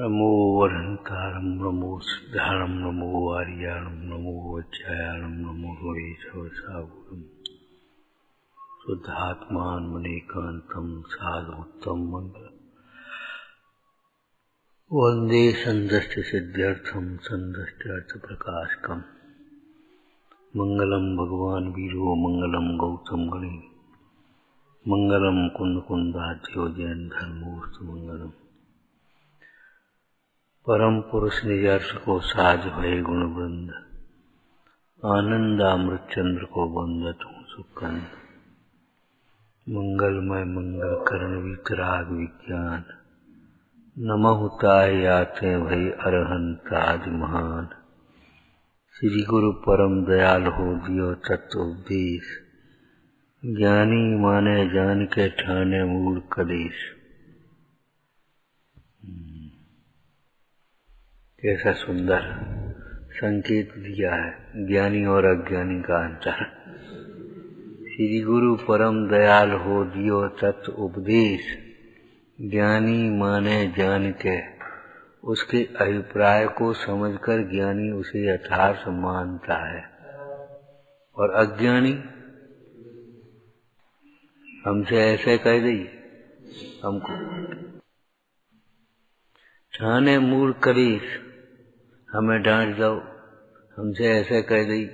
नमो वरहंतारं नमो सिद्धारं नमो आर्याणं नमो वज्रायाणं नमो हरेशवसागुरं शुद्धात्मानमनेकान्तं साधुत्तम मंगलम् वंदे संदष्ट सिद्ध्यर्थं संदष्ट्यर्थ प्रकाशकम् मंगलम भगवान वीरो मंगलम गौतम गणे मंगलम कुंद कुंदाद्यो जैन धर्मोस्तु मंगलम परम पुरुष निजर्ष को साज भय गुण वृंद आनंद अमृत चंद्र को वंदत हूँ सुकंद मंगलमय मंगल करण वितराग विज्ञान नमः ताय आते भय अरहंत आदि महान श्री गुरु परम दयाल हो दियो तत्व उपदेश ज्ञानी माने जान के ठाने मूल कलेश। कैसा सुंदर संकेत दिया है ज्ञानी और अज्ञानी का अंतर। श्री गुरु परम दयाल हो दियो तत्व उपदेश ज्ञानी माने जान के उसके अभिप्राय को समझकर ज्ञानी उसे यथार्थ मानता है और अज्ञानी हमसे ऐसे कह दी हमको ठाने मूल कलेश हमें डांट दो हमसे ऐसे कह दी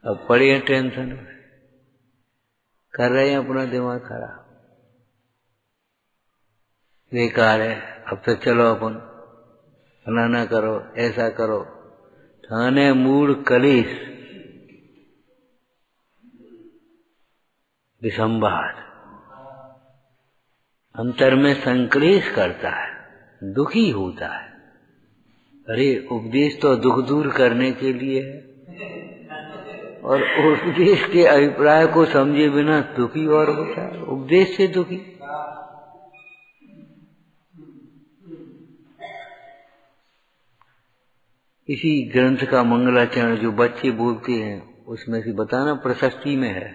अब पड़े हैं टेंशन में कर रहे हैं अपना दिमाग खराब बेकार है अब तो चलो अपन फलाना करो ऐसा करो ठाने मूल कलेश विसंवाद अंतर में संक्लेश करता है दुखी होता है। अरे उपदेश तो दुख दूर करने के लिए है और उपदेश के अभिप्राय को समझे बिना दुखी और होता है उपदेश से दुखी। इसी ग्रंथ का मंगलाचरण जो बच्चे बोलते हैं उसमें से बताना प्रशस्ति में है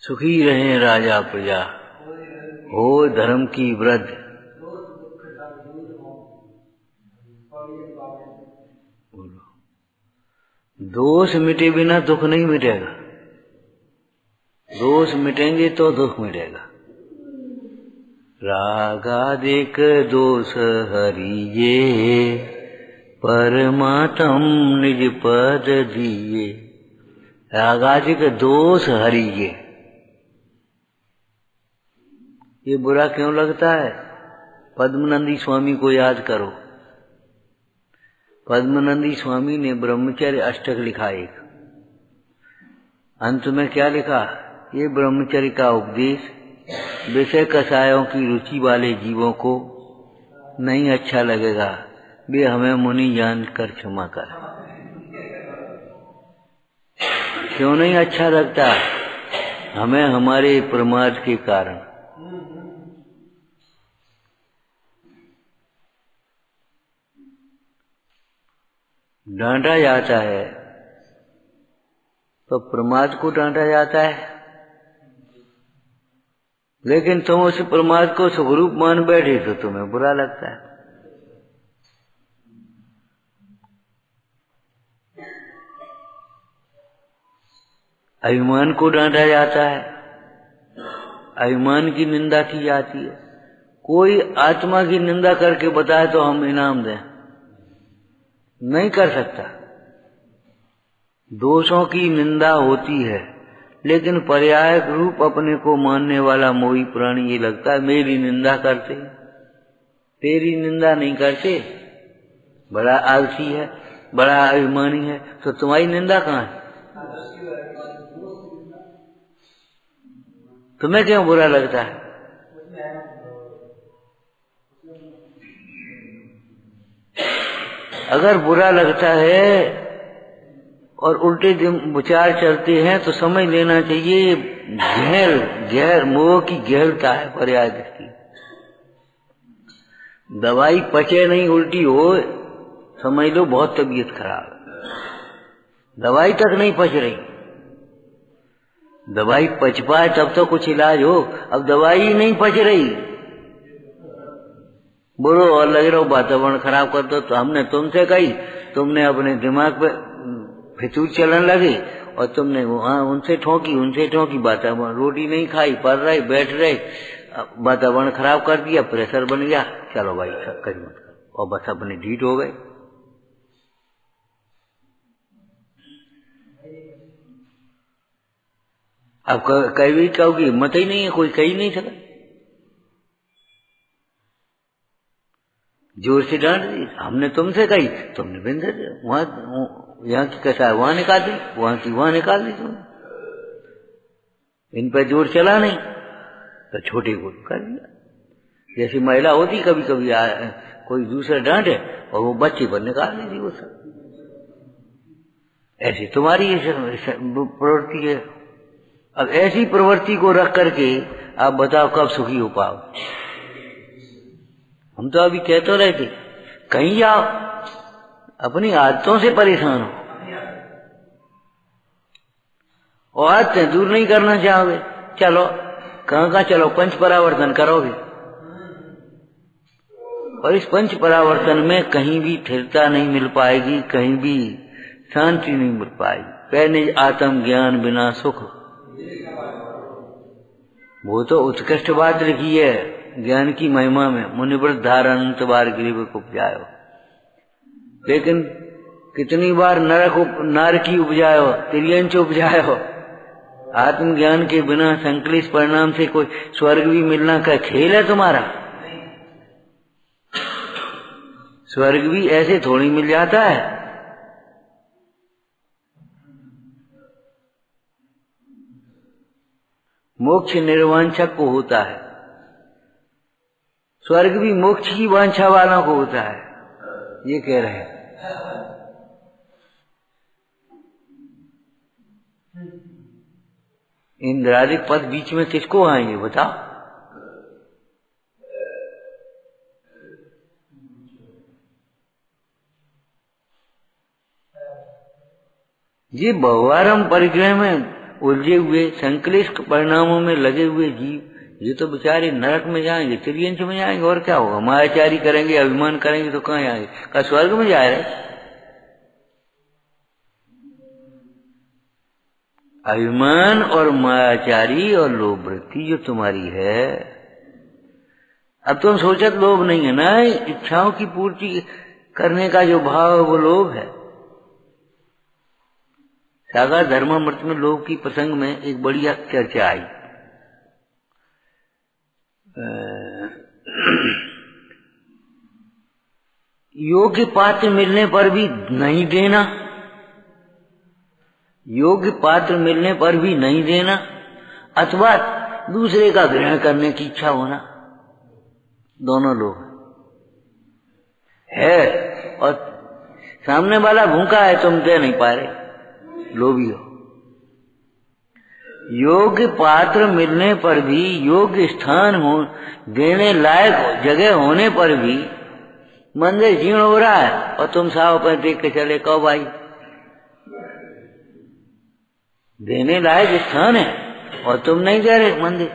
सुखी रहें राजा प्रजा हो धर्म की वृद्धि दोष मिटे बिना दुख नहीं मिटेगा दोष मिटेंगे तो दुख मिटेगा। रागादिक दोष हरिये परमात्म निज पद दिए। रागादिक दोष हरिये ये बुरा क्यों लगता है? पद्मनंदी स्वामी को याद करो। पद्मनंदी स्वामी ने ब्रह्मचर्य अष्टक लिखा एक अंत में क्या लिखा? ये ब्रह्मचर्य का उपदेश विषय कषायों की रुचि वाले जीवों को नहीं अच्छा लगेगा वे हमें मुनि जान कर क्षमा कर। क्यों नहीं अच्छा लगता? हमें हमारे प्रमाद के कारण डांटा जाता है तो प्रमाद को डांटा जाता है लेकिन तुम उस प्रमाद को स्वरूप मान बैठे तो तुम्हें बुरा लगता है। अभिमान को डांटा जाता है अभिमान की निंदा की जाती है। कोई आत्मा की निंदा करके बताए तो हम इनाम दें नहीं कर सकता। दोषों की निंदा होती है लेकिन पर्याय रूप अपने को मानने वाला मोही प्राणी ये लगता है मेरी निंदा करते तेरी निंदा नहीं करते। बड़ा आलसी है बड़ा अभिमानी है तो तुम्हारी निंदा कहाँ है? तुम्हें क्यों बुरा लगता है? अगर बुरा लगता है और उल्टे विचार चलते हैं तो समझ लेना चाहिए गहर मोह की गहरता है पर्याय की। दवाई पचे नहीं उल्टी हो समझ लो बहुत तबीयत खराब। दवाई तक नहीं पच रही दवाई पच पाए तब तो कुछ इलाज हो। अब दवाई नहीं पच रही बोलो और लगे रहो, वातावरण खराब कर दो। तो हमने तुमसे कही, तुमने अपने दिमाग पे फितूर चलन लगी और तुमने वहां उनसे ठोकी, वातावरण, रोटी नहीं खाई, पढ़ रहे, बैठ रहे, वातावरण खराब कर दिया, प्रेशर बन गया। चलो भाई करी मत करो, और बस अपने ढीठ हो गए। अब कभी कहोगी हिम्मत ही नहीं है, कोई कही नहीं सका, जोर से डांट दी। हमने तुमसे कही, तुमने बिंद वहां, यहाँ की कसा वहां निकाल दी, वहां की वहां निकाल दी तुमने। इन पर जोर चला नहीं तो छोटे को कर दिया। जैसी महिला होती कभी कभी कोई दूसरा डांटे और वो बच्चे पर निकाल देती वो सब। ऐसी तुम्हारी प्रवृत्ति है। अब ऐसी प्रवृत्ति को रख करके आप बताओ कब सुखी हो पाओ। हम तो अभी कहते रहे थे कहीं जाओ, अपनी आदतों से परेशान हो और आदतें दूर नहीं करना चाहोगे। चलो कहाँ चलो, पंच परावर्तन करोगे और इस पंच परावर्तन में कहीं भी स्थिरता नहीं मिल पाएगी, कहीं भी शांति नहीं मिल पाएगी। पहले आत्म ज्ञान बिना सुख, वो तो उत्कृष्ट बात लिखी है ज्ञान की महिमा में, मुनिव्रत धारण अनंत बार गिरिवक उपजायो। लेकिन कितनी बार नारकी उपजायो, तिर्यंच उपजायो। आत्मज्ञान के बिना संकलित परिणाम से कोई स्वर्ग भी मिलना का खेल है तुम्हारा? स्वर्ग भी ऐसे थोड़ी मिल जाता है। मोक्ष निर्वांछक को होता है, स्वर्ग भी मोक्ष की वांछा वालों को होता है, ये कह रहे हैं। इंद्रादिक पद बीच में किसको आएंगे बताओ? ये बहुवारम परिग्रह में उलझे हुए संक्लिष्ट परिणामों में लगे हुए जीव, ये तो बेचारे नरक में जाएंगे, तिर्यंच में जाएंगे, और क्या होगा? मायाचारी करेंगे, अभिमान करेंगे तो कहाँ जाएंगे? क्या स्वर्ग में जा रहे? अभिमान और मायाचारी और लोभ वृत्ति जो तुम्हारी है, अब तुम सोचत लोभ नहीं है ना, इच्छाओं की पूर्ति करने का जो भाव है वो लोभ है। सागर धर्मामृत में लोभ की प्रसंग में एक बढ़िया चर्चा आई। योग्य पात्र मिलने पर भी नहीं देना, योग्य पात्र मिलने पर भी नहीं देना, अथवा दूसरे का ग्रहण करने की इच्छा होना, दोनों लोग है। और सामने वाला भूखा है, तुम दे नहीं पा रहे, लोभी हो। योग्य पात्र मिलने पर भी, योग्य स्थान हो, देने लायक जगह होने पर भी मंदिर जीर्ण हो रहा है और तुम साव पर देख के चले, कहो भाई देने लायक स्थान है और तुम नहीं दे रहे मंदिर।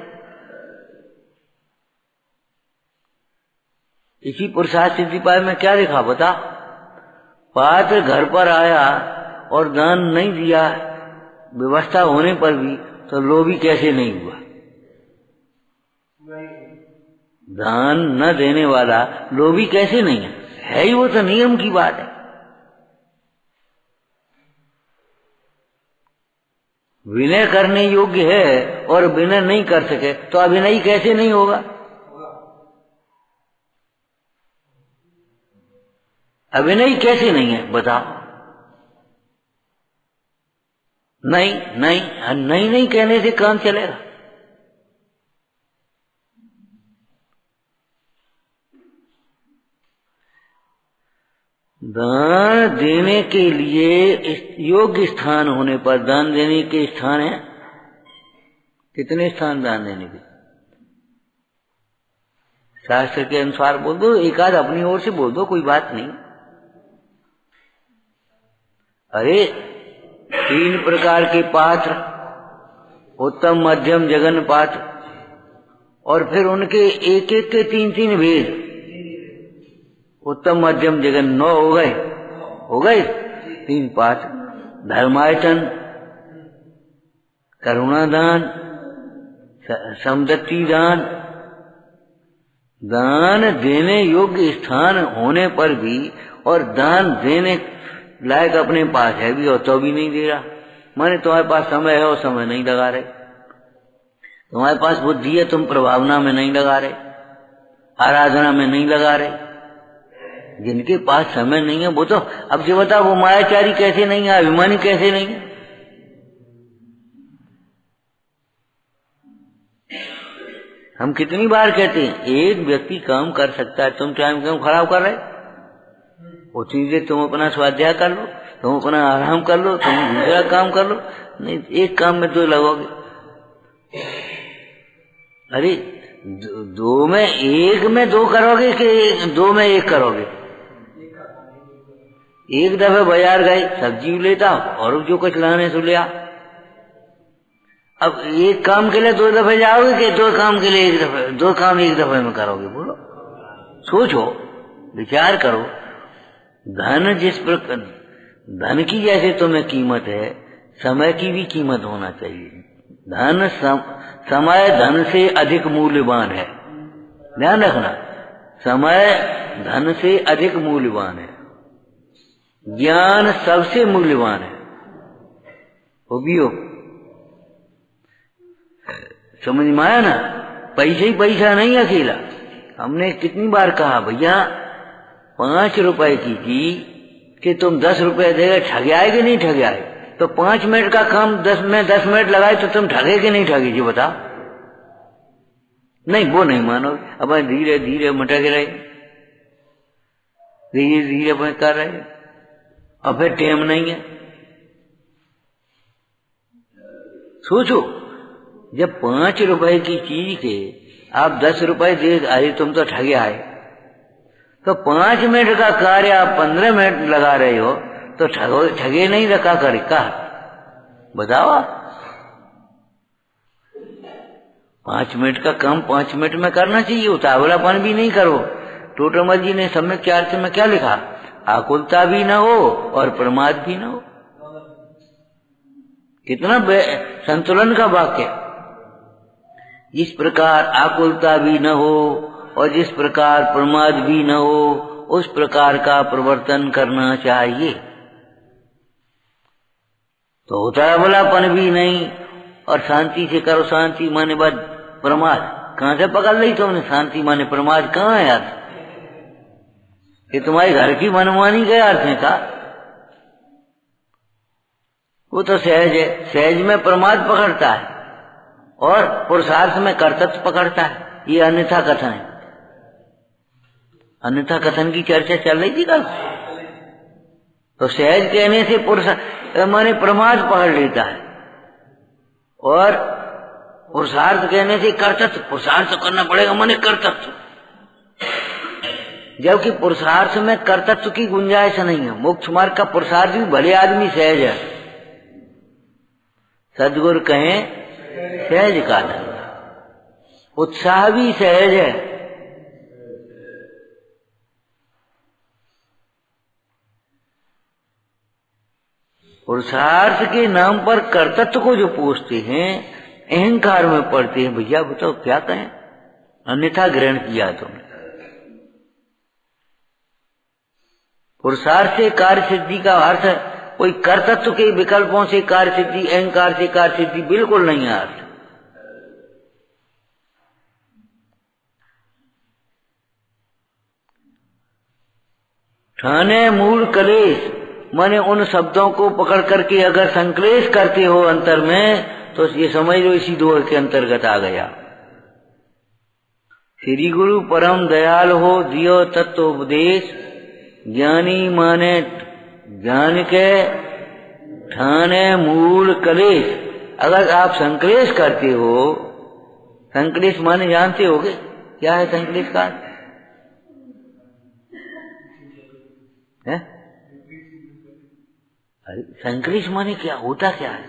इसी पुरुषार्थ सिद्धिपाद में क्या लिखा बता? पात्र घर पर आया और दान नहीं दिया व्यवस्था होने पर भी, तो लोभी कैसे नहीं हुआ? दान न देने वाला लोभी कैसे नहीं है ही वो तो नियम की बात है। विनय करने योग्य है और विनय नहीं कर सके तो अभिनय कैसे नहीं होगा? अभिनय कैसे नहीं है बताओ? नहीं नहीं नहीं नहीं कहने से काम चलेगा? दान देने के लिए योग्य स्थान होने पर, दान देने के स्थान है कितने स्थान दान देने के? शास्त्र के अनुसार बोल दो, एक आध अपनी ओर से बोल दो, कोई बात नहीं। अरे 3 प्रकार के पात्र, उत्तम मध्यम जघन पात्र, और फिर उनके एक एक के 3-3 भेद, उत्तम मध्यम जगन 9 हो गए 3 पाठ। धर्मायतन, करुणादान, समदत्ती दान, दान देने योग्य स्थान होने पर भी और दान देने लायक अपने पास है भी और तो भी नहीं दे रहा। माने तुम्हारे पास समय है और समय नहीं लगा रहे, तुम्हारे पास बुद्धि है तुम प्रभावना में नहीं लगा रहे, आराधना में नहीं लगा रहे। जिनके पास समय नहीं है वो तो अब जो बता वो मायाचारी कैसे नहीं है, अभिमानी कैसे नहीं है। हम कितनी बार कहते हैं एक व्यक्ति काम कर सकता है, तुम टाइम क्यों खराब कर रहे? वो चीजें तुम अपना स्वाध्याय कर लो, तुम अपना आराम कर लो, तुम दूसरा काम कर लो। नहीं, एक काम में 2 लगोगे। अरे 2 में 1 में 2 करोगे कि 2 में 1 करोगे? एक दफे बाजार गए, सब्जी लेता और जो कुछ लाने से लिया। अब एक काम के लिए 2 दफे जाओगे कि 2 काम के लिए 1 दफे, 2 काम 1 दफे में करोगे? बोलो, सोचो, विचार करो। धन जिस प्रकार धन की जैसे तुम्हें कीमत है, समय की भी कीमत होना चाहिए। धन समय धन से अधिक मूल्यवान है, ध्यान रखना। समय धन से अधिक मूल्यवान है, ज्ञान सबसे मूल्यवान है। वो भी हो, समझ में आया ना? पैसे ही पैसा नहीं अकेला। हमने कितनी बार कहा भैया 5 रुपए की चीज कि तुम 10 रुपए देगा, ठग आए कि नहीं ठग आए? तो 5 मिनट का काम 10 मिनट लगाए तो तुम ठगे कि नहीं ठगे? जी बता। नहीं, वो नहीं मानो। अब धीरे धीरे मटक रहे, धीरे धीरे कर रहे, और फिर टेम नहीं है। सोचो, जब 5 रुपए की चीज के आप 10 रुपए दे, अरे तुम तो ठगे आए। तो 5 मिनट का कार्य आप 15 मिनट लगा रहे हो, तो ठगे नहीं रखा करे का? बताओ। 5 मिनट का काम 5 मिनट में करना चाहिए, उतावलापन भी नहीं करो। टोटमल जी ने सम्यक अर्थ में क्या लिखा? आकुलता भी न हो और प्रमाद भी न हो। कितना संतुलन का वाक्य। जिस प्रकार आकुलता भी न हो और जिस प्रकार प्रमाद भी न हो, उस प्रकार का प्रवर्तन करना चाहिए। तो उतावलापन भी नहीं और शांति से करो। शांति माने बाद प्रमाद कहां से पकड़ ली तुमने? शांति माने प्रमाद कहां है यार? ये तुम्हारे घर की मनमानी के अर्थ है का? वो तो सहज है, सहज में प्रमाद पकड़ता है और पुरुषार्थ में कर्तव्य पकड़ता है। ये अन्यथा कथन है। अन्यथा कथन की चर्चा चल रही थी कल। तो सहज कहने से पुरुष माने प्रमाद पकड़ लेता है और पुरुषार्थ कहने से कर्तव्य, पुरुषार्थ करना पड़ेगा माने कर्तव्य। जबकि पुरुषार्थ में कर्तव्य की गुंजाइश नहीं है। मोक्ष मार्ग का पुरुषार्थ भी भले आदमी सहज है। सदगुरु कहें सहज का धंधा, उत्साह भी सहज है। पुरुषार्थ के नाम पर कर्तव्य को जो पूछते हैं, अहंकार में पड़ते हैं। भैया बताओ क्या कहें? अन्यथा ग्रहण किया तुमने। पुरुषार्थ से कार्य सिद्धि का अर्थ है कोई कर्तव्य के विकल्पों से कार्य सिद्धि, अहंकार से कार्य सिद्धि बिल्कुल नहीं है अर्थ। ठाने मूल कलेश माने उन शब्दों को पकड़ करके अगर संक्लेश करते हो अंतर में, तो ये समझ लो इसी दोह के अंतर्गत आ गया। श्री गुरु परम दयाल हो दियो तत्व उपदेश, ज्ञानी माने ज्ञान के ठाने मूल कलेश। अगर आप संक्लेश करते हो, संक्लेश माने जानते होगे क्या है संक्लेश का? है? अरे संक्लेश माने क्या होता क्या है?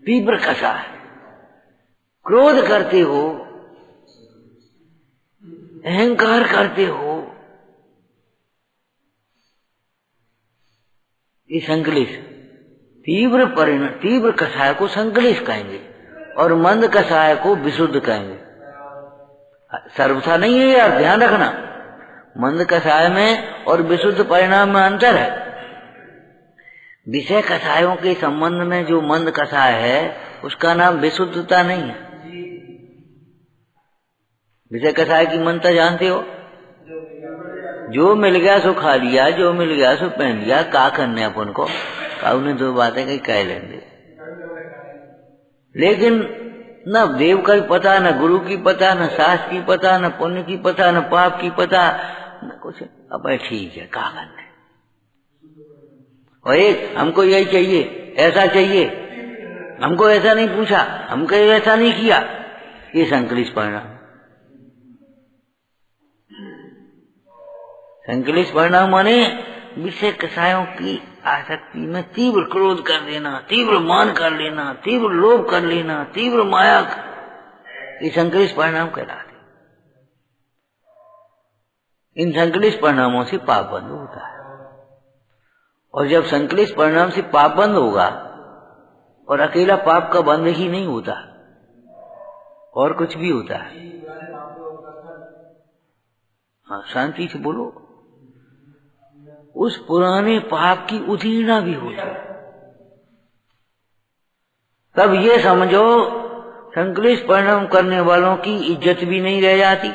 तीव्र कसा है, क्रोध करते हो, अहंकार करते हो, ये संकलेश, तीव्र कषाय को संकलेश कहेंगे और मंद कषाय को विशुद्ध कहेंगे। सर्वथा नहीं है यार, ध्यान रखना। मंद कषाय में और विशुद्ध परिणाम में अंतर है। विषय कषायों के संबंध में जो मंद कषाय है उसका नाम विशुद्धता नहीं है। विषय कषाय की मंदता जानते हो? जो मिल गया सो खा लिया, जो मिल गया सो पहन लिया, का करने अपन को, उन्हें दो बातें कहीं कह लेंगे। लेकिन न देव का भी पता, न गुरु की पता, न शास्त्र की पता, न पुण्य की पता, न पाप की पता, न कुछ। अब ठीक है, का करने। और एक हमको यही चाहिए, ऐसा चाहिए, हमको ऐसा नहीं पूछा, हमको ऐसा नहीं किया, ये संकलित परिणाम। संकलित परिणाम माने विषय कषायों की आसक्ति में तीव्र क्रोध कर लेना, तीव्र मान कर लेना, तीव्र लोभ कर लेना, तीव्र माया, ये संकलित परिणाम कहलाते। इन संकलित परिणामों से पाप बंद होता है। और जब संकलित परिणाम से पाप बंद होगा, और अकेला पाप का बंद ही नहीं होता, और कुछ भी होता है। हाँ, शांति से बोलो। उस पुराने पाप की उधीना भी होती है। तब ये समझो संकलित परिणाम करने वालों की इज्जत भी नहीं रह जाती,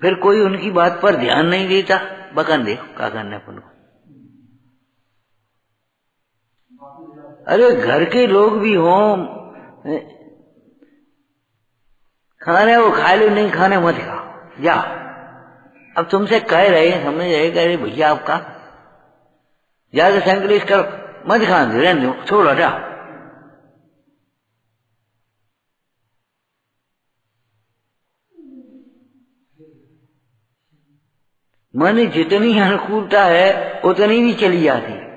फिर कोई उनकी बात पर ध्यान नहीं देता। बकन देखो क्या करने अपन को। अरे घर के लोग भी हों, खाने वो खा लो, नहीं खाने मत खाओ, जा। अब तुमसे कह रहे हैं, समझ रहे, कह रहे भैया आपका ज्यादा संकलित कर मत खाने, रहने दो, छोड़ो, जा। मन जितनी अनुकूलता है उतनी भी चली जाती है।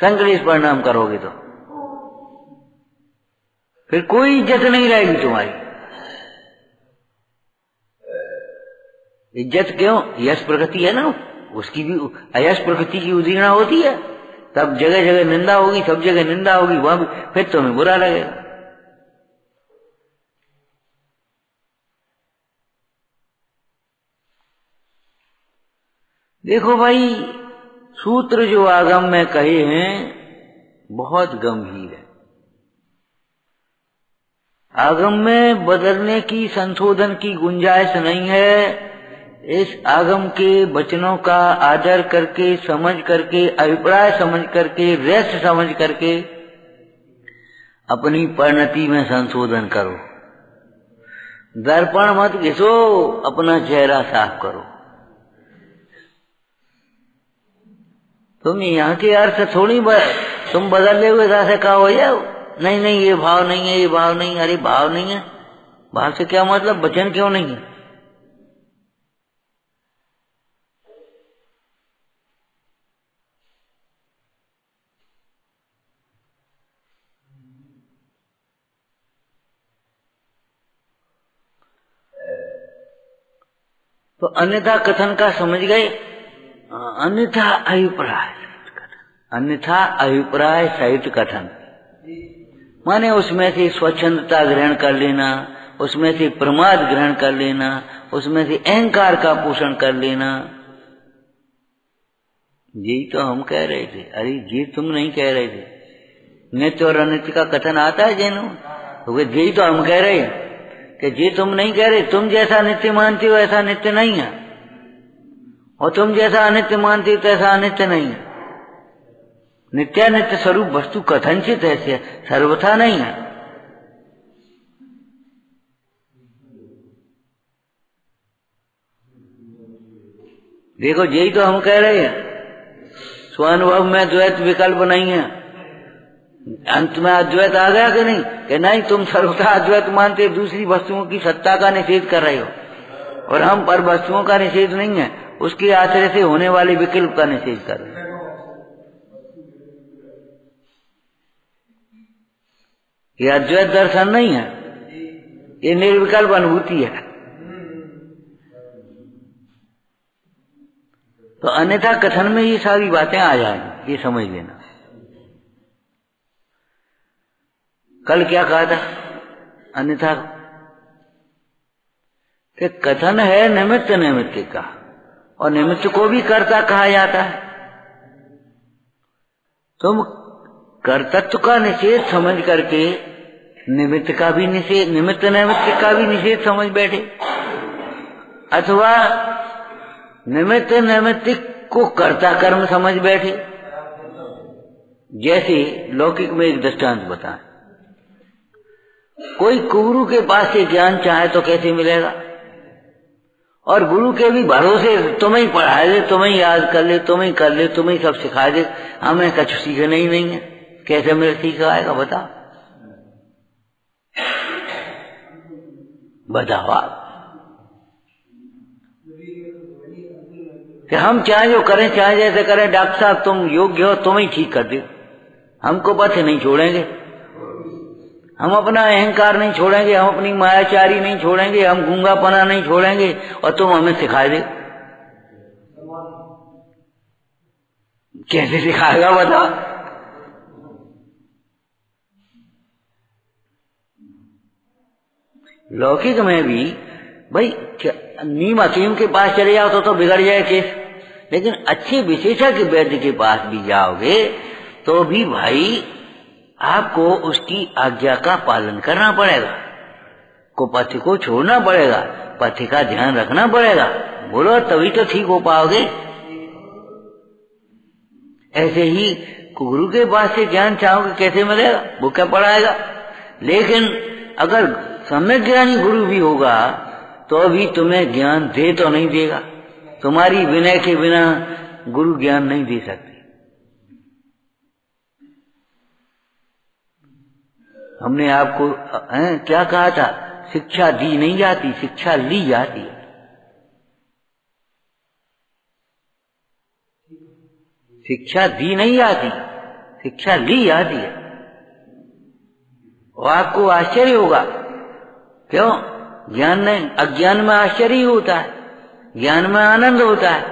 संकलित परिणाम करोगे तो फिर कोई इज्जत नहीं रहेगी तुम्हारी। इज्जत क्यों? यश प्रकृति है ना, उसकी भी अयश प्रकृति की उदीर्णा होती है। तब जगह जगह निंदा होगी, सब जगह निंदा होगी, वहां भी फिर तुम्हें बुरा लगेगा। देखो भाई, सूत्र जो आगम में कहे हैं बहुत गंभीर है। आगम में बदलने की, संशोधन की गुंजाइश नहीं है। इस आगम के वचनों का आदर करके, समझ करके, अभिप्राय समझ करके, रहस्य समझ करके अपनी परिणति में संशोधन करो। दर्पण मत घिसो, अपना चेहरा साफ करो। तुम यहाँ के अर्थ थोड़ी तुम बदले हुए ऐसे कहा हो जाओ, नहीं नहीं ये भाव नहीं है, ये भाव नहीं। अरे भाव नहीं है, भाव से क्या मतलब? वचन क्यों नहीं है? तो अन्यथा कथन का समझ गए। अन्यथा अभिप्राय, अन्यथा अभिप्राय सहित कथन माने उसमें से स्वच्छंदता ग्रहण कर लेना, उसमें से प्रमाद ग्रहण कर लेना, उसमें से अहंकार का पोषण कर लेना। यही तो हम कह रहे थे। अरे ये तुम नहीं कह रहे थे। नित्य और अनित्य का कथन आता है जैनों, तो यही तो हम कह रहे हैं कि ये तुम नहीं कह रहे। तुम जैसा नित्य मानते हो ऐसा नित्य नहीं है, और तुम जैसा अनित्य मानते हो तैसा अनित्य नहीं है। नित्यानित्य स्वरूप वस्तु कथनचित है, सर्वथा नहीं है। देखो यही तो हम कह रहे हैं, स्वानुभव में द्वैत विकल्प नहीं है। अंत में अद्वैत आ गया कि नहीं? कि नहीं, तुम सर्वथा अद्वैत मानते, दूसरी वस्तुओं की सत्ता का निषेध कर रहे हो, और हम पर वस्तुओं का निषेध नहीं है, उसके आश्रय से होने वाले विकल्प का निषेध कर रहे हैं। ये अद्वैत दर्शन नहीं है, ये निर्विकल्प अनुभूति है। तो अन्यथा कथन में ये सारी बातें आ जाएंगी, ये समझ लेना। कल क्या कहा था अन्यथा कि कथन है निमित्त निमित्त का, और निमित्त को भी कर्ता कहा जाता है। तुम कर्तत्व का निषेध समझ करके निमित्त का भी निषेध, निमित्त निमित्त का भी निषेध समझ बैठे, अथवा निमित्त निमित्त को कर्ता कर्म समझ बैठे। जैसे लौकिक में एक दृष्टांत बताएं, कोई गुरु के पास से ज्ञान चाहे तो कैसे मिलेगा, और गुरु के भी भरोसे तुम्हें ही पढ़ा दे, तुम्हें ही याद कर ले, तुम्हें ही कर ले, तुम्हें ही सब सिखा दे, हमें कुछ सीखना ही नहीं है, कैसे मेरे सिखाएगा बताओ? बताओ आप कि हम चाहे जो करें, चाहे जैसे करें, डॉक्टर साहब तुम योग्य हो, तुम ही ठीक कर दो, हमको पथ नहीं छोड़ेंगे, हम अपना अहंकार नहीं छोड़ेंगे, हम अपनी मायाचारी नहीं छोड़ेंगे, हम गूंगापना नहीं छोड़ेंगे, और तुम हमें सिखा दे। कैसे सिखाएगा बताओ? लौकिक में भी भाई नीम हकीम के पास चले जाओ तो बिगड़ जाए केस, लेकिन अच्छे विशेषज्ञ वैद्य के पास भी जाओगे तो भी भाई आपको उसकी आज्ञा का पालन करना पड़ेगा, को पथ्य को छोड़ना पड़ेगा, पथ्य का ध्यान रखना पड़ेगा। बोलो तभी तो ठीक हो पाओगे। ऐसे ही गुरु के पास से ज्ञान चाहोगे कैसे मिलेगा, वो क्या पढ़ाएगा? लेकिन अगर सम्यक ज्ञानी गुरु भी होगा तो भी तुम्हें ज्ञान दे तो नहीं देगा, तुम्हारी विनय के बिना गुरु ज्ञान नहीं दे सकते। हमने आपको क्या कहा था, शिक्षा दी नहीं जाती, शिक्षा ली जाती है। शिक्षा दी नहीं जाती, शिक्षा ली जाती है। और आपको आश्चर्य होगा, क्यों? ज्ञान नहीं, अज्ञान में आश्चर्य होता है, ज्ञान में आनंद होता है,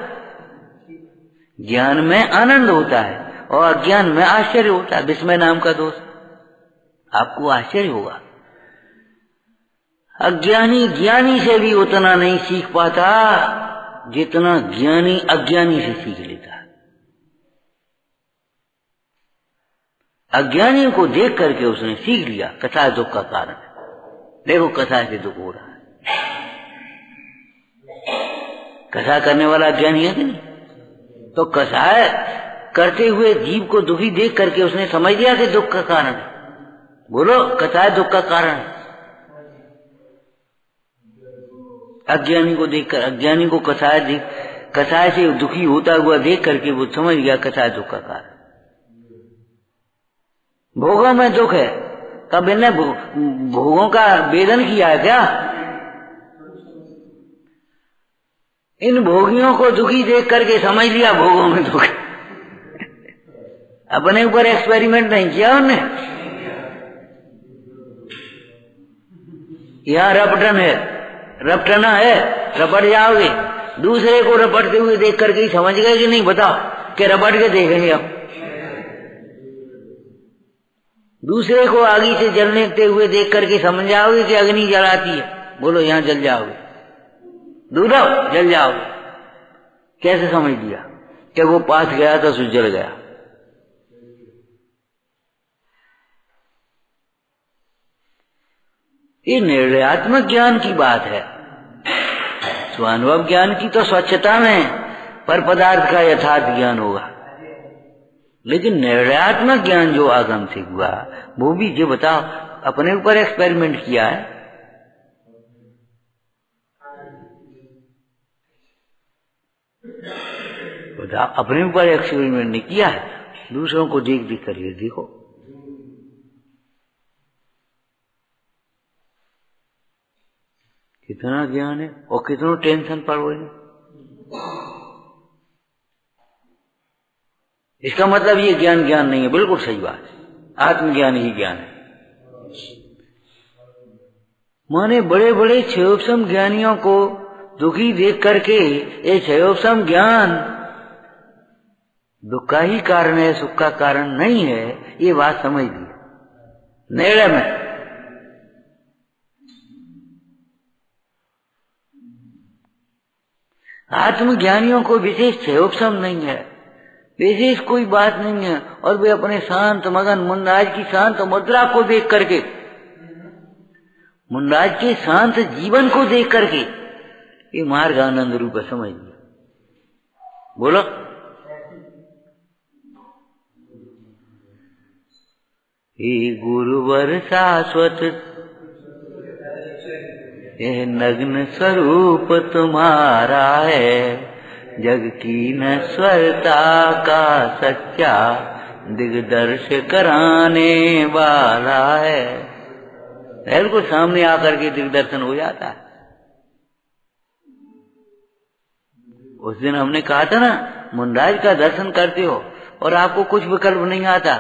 ज्ञान में आनंद होता है और अज्ञान में आश्चर्य होता है, विस्मय नाम का दोष। आपको आश्चर्य होगा, अज्ञानी ज्ञानी से भी उतना नहीं सीख पाता जितना ज्ञानी अज्ञानी से सीख लेता है। अज्ञानी को देख करके उसने सीख लिया कथा दुख का कारण, देखो कथा से दुख हो रहा है। कथा करने वाला अज्ञानी है कि नहीं? तो कथा करते हुए जीव को दुखी देख करके उसने समझ लिया कि दुख का कारण है। बोलो कथा दुख का कारण है। अज्ञानी को देखकर, अज्ञानी को कथा से दुखी होता हुआ देख करके वो समझ गया कथा दुख का कारण। भोगों में दुख है, कब इन्हें भोगों का वेदन किया है क्या? इन भोगियों को दुखी देख करके समझ लिया भोगों में दुख। अपने ऊपर एक्सपेरिमेंट नहीं किया उन्होंने। यहाँ रपटन है, रपटना है, रपट जाओगे। दूसरे को रपटते हुए देख करके ही समझ गए कि नहीं? बताओ कि रपट के देखेंगे हम। दूसरे को आगी से जलने हुए देख करके समझ जाओगे कि अग्नि जलाती है। बोलो यहाँ जल जाओगे, दूर रहो, जल जाओगे। कैसे समझ लिया कि वो पास गया तो सो जल गया? ये निर्णयात्मक ज्ञान की बात है। स्वानुभव ज्ञान की तो स्वच्छता में पर पदार्थ का यथार्थ ज्ञान होगा, लेकिन निर्णयात्मक ज्ञान जो आगम से हुआ वो भी जो बताओ अपने ऊपर एक्सपेरिमेंट किया है। बताओ अपने ऊपर एक्सपेरिमेंट नहीं किया है, दूसरों को देख देख कर देखो। कितना ज्ञान है और कितनों टेंशन पर हुए। इसका मतलब ये ज्ञान ज्ञान नहीं है, बिल्कुल सही बात है। आत्मज्ञान ही ज्ञान है। माने बड़े बड़े क्षयोपम ज्ञानियों को दुखी देख करके ये क्षयोपम ज्ञान दुख का ही कारण है, सुख का कारण नहीं है, ये बात समझ ली निर्णय में। आत्मज्ञानियों को विशेष क्षयोपशम नहीं है, विशेष कोई बात नहीं है, और वे अपने शांत मगन मुंडाज की शांत मुद्रा को देख करके, मुंडाज के शांत जीवन को देख करके ये मार्ग आनंद रूप समझ लिया। बोलो, हे गुरुवर शाश्वत यह नग्न स्वरूप तुम्हारा है, जग की नश्वरता का सच्चा दिग्दर्श कराने वाला है। बिल्कुल सामने आकर के दिग्दर्शन हो जाता है। उस दिन हमने कहा था ना, मुंडाज का दर्शन करते हो और आपको कुछ विकल्प नहीं आता,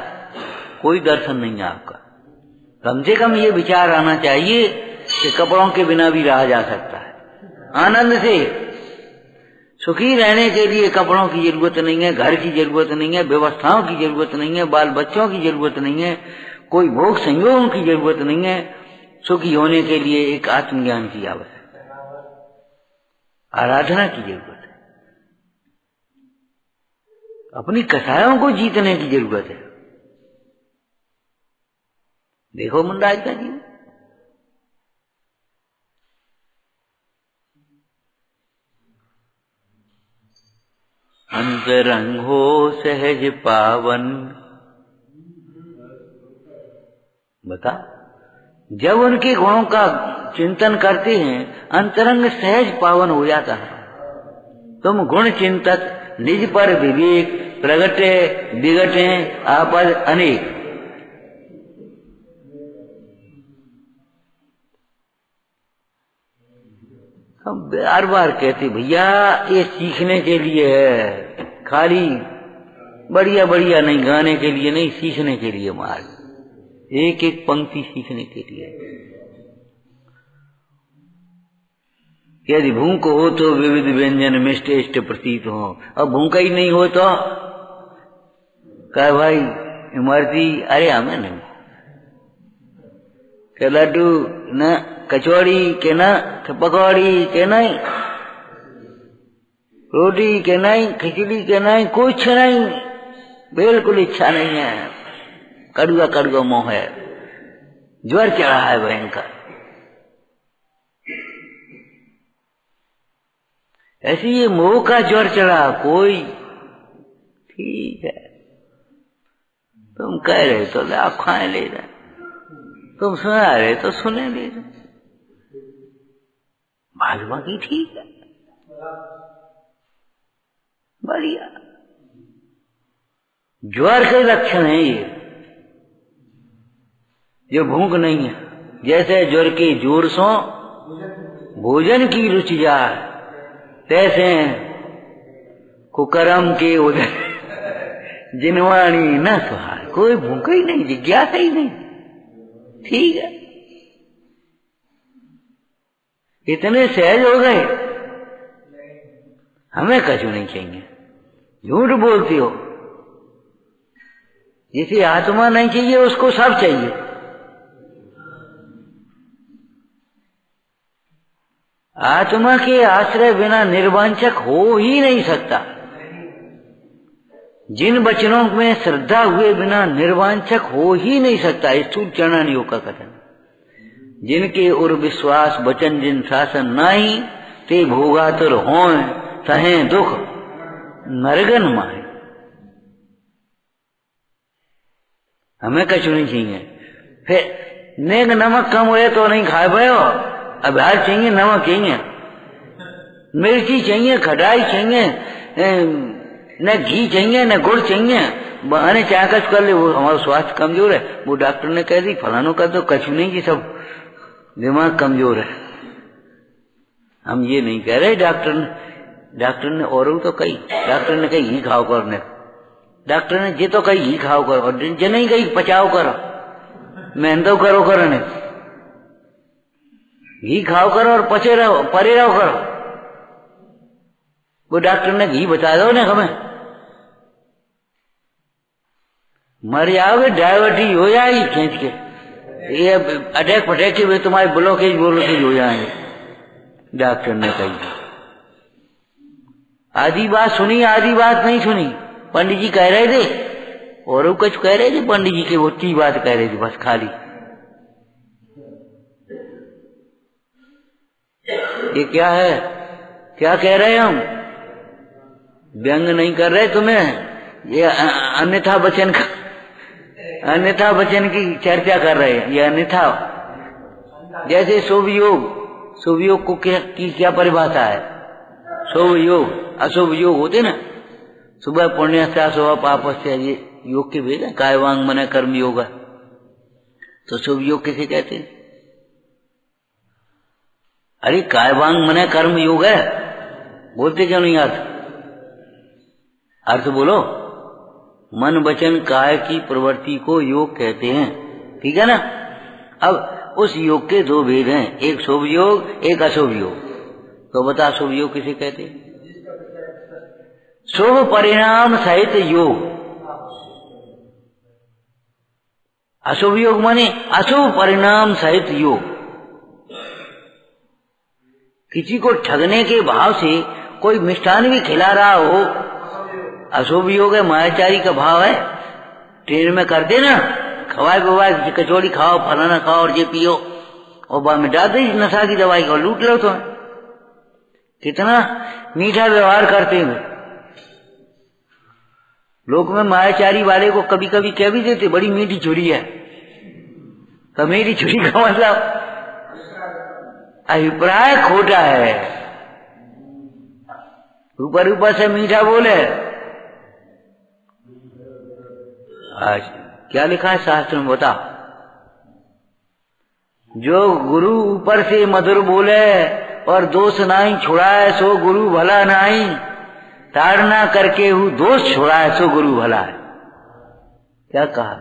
कोई दर्शन नहीं है आपका। कम से कम ये विचार आना चाहिए कि कपड़ों के बिना भी रहा जा सकता है आनंद से। सुखी रहने के लिए कपड़ों की जरूरत नहीं है, घर की जरूरत नहीं है, व्यवस्थाओं की जरूरत नहीं है, बाल बच्चों की जरूरत नहीं है, कोई भोग संयोगों की जरूरत नहीं है। सुखी होने के लिए एक आत्मज्ञान की आवश्यकता है, आराधना की जरूरत है, अपनी कसायों को जीतने की जरूरत है। देखो मुंडाज का जीवन, अंतरंग हो सहज पावन। बता, जब उनके गुणों का चिंतन करते हैं अंतरंग सहज पावन हो जाता है। तुम गुण चिंतक निज पर विवेक प्रगटे विगटे आपद अनेक। हम बार बार कहते भैया ये सीखने के लिए है, खाली बढ़िया बढ़िया नहीं, गाने के लिए नहीं, सीखने के लिए मार्ग, एक एक पंक्ति सीखने के लिए। यदि भूख हो तो विविध व्यंजन मिष्ट इष्ट प्रतीत हो, अब भूखा ही नहीं हो तो कह भाई इमरती, अरे हमें नहीं के लड्डू न कचौड़ी के न पकौड़ी के नहीं, रोटी के नहीं, खिचड़ी के नहीं, कुछ नहीं, बिल्कुल इच्छा नहीं है, कड़ुआ कड़ुआ मोह है, ज्वर चढ़ा है भयंकर। ऐसी ये मोह का ज्वर चढ़ा कोई, ठीक है तुम कह रहे तो आप खाए ले रहे, तुम सुना रहे तो सुने ले रहे, भाजपा की ठीक है, बढ़िया। ज्वर के लक्षण है ये, जो भूख नहीं है, जैसे ज्वर के जोर सो भोजन की रुचि जाए, तैसे कुकरम के उदर जिनवाणी न सुहार। कोई भूख ही नहीं, जिज्ञासा ही नहीं, ठीक है। इतने सहज हो गए, हमें कछु नहीं चाहिए। झूठ बोलती हो, जिसे आत्मा नहीं चाहिए उसको सब चाहिए। आत्मा के आश्रय बिना निर्वांछक हो ही नहीं सकता। जिन वचनों में श्रद्धा हुए बिना निर्वांछक हो ही नहीं सकता। स्थूल चरणानियों का कथन, जिनके उर विश्वास वचन जिन शासन नाही, ते भोगातुर हों सहे दुख नरगन माहे। हमें कछु नहीं चाहिए। फिर नेक नमक कम हुए तो नहीं खाए भयो, अब हर चाहिए, नमक चाहिए, मिर्ची चाहिए, खटाई चाहिए, न घी चाहिए, न गुड़ चाहिए। बहाने चाह कच कर ले, वो हमारा स्वास्थ्य कमजोर है, वो डॉक्टर ने कह दी फलानों का तो कछु नहीं कि सब दिमाग कमजोर है। हम ये नहीं कह रहे, डॉक्टर ने और तो कही, डॉक्टर ने कही घी खाओ कर, ने डॉक्टर ने जे तो कही घी खाओ कर, और जे नहीं कही पचाओ करो, मेहनत करो करो, ने घी खाओ करो और पचे रहो, परे रहो करो। वो डॉक्टर ने घी बता दो ने हमें, मर जाओगे, डायबिटीज हो जाएगी खींच के, ये अटैक फटैक के तुम्हारे ब्लॉकेज हो जाएंगे, डॉक्टर ने कही। आधी बात सुनी, आधी बात नहीं सुनी। पंडित जी कह रहे थे और वो कुछ कह रहे थे, पंडित जी के वो ती बात कह रहे थे बस खाली। ये क्या है, क्या कह रहे हैं हम? व्यंग नहीं कर रहे तुम्हें, ये अन्यथा वचन का, अन्यथा वचन की चर्चा कर रहे हैं। ये अन्यथा, जैसे शुभ योग, शुभ योग को की क्या परिभाषा है? शुभ योग अशुभ योग होते ना, सुबह पुण्य से सुबह पाप से, ये योग के भेद है। काय वांग मन कर्म योग। तो शुभ योग किसे कहते हैं? अरे काय वांग मन कर्म योग है, बोलते क्यों नहीं? अर्थ बोलो। मन वचन काय की प्रवृत्ति को योग कहते हैं, ठीक है ना। अब उस योग के दो भेद हैं, एक शुभ योग, एक अशुभ योग। तो बता शुभ योग किसे कहते हैं? शुभ परिणाम सहित योग। अशुभ योग माने अशुभ परिणाम सहित योग। किसी को ठगने के भाव से कोई मिष्ठान भी खिला रहा हो, अशुभ योग है, मायाचारी का भाव है। ट्रेन में करते ना, खवाए बवाए कचौड़ी खाओ, फलाना खाओ और ये पियो, और बाद में डाल दे नशा की दवाई को, लूट लो। तो कितना मीठा व्यवहार करते हैं लोग में। मायाचारी वाले को कभी कभी कह भी देते बड़ी मीठी छुरी है। तो मीठी छुरी का मतलब अभिप्राय खोटा है, ऊपर ऊपर से मीठा बोले। आज क्या लिखा है शास्त्र में बता? जो गुरु ऊपर से मधुर बोले और दोष नहीं छुड़ाए सो गुरु भला नहीं, ताड़ना करके हूँ दोष छुड़ाए सो गुरु भला है। क्या कहा?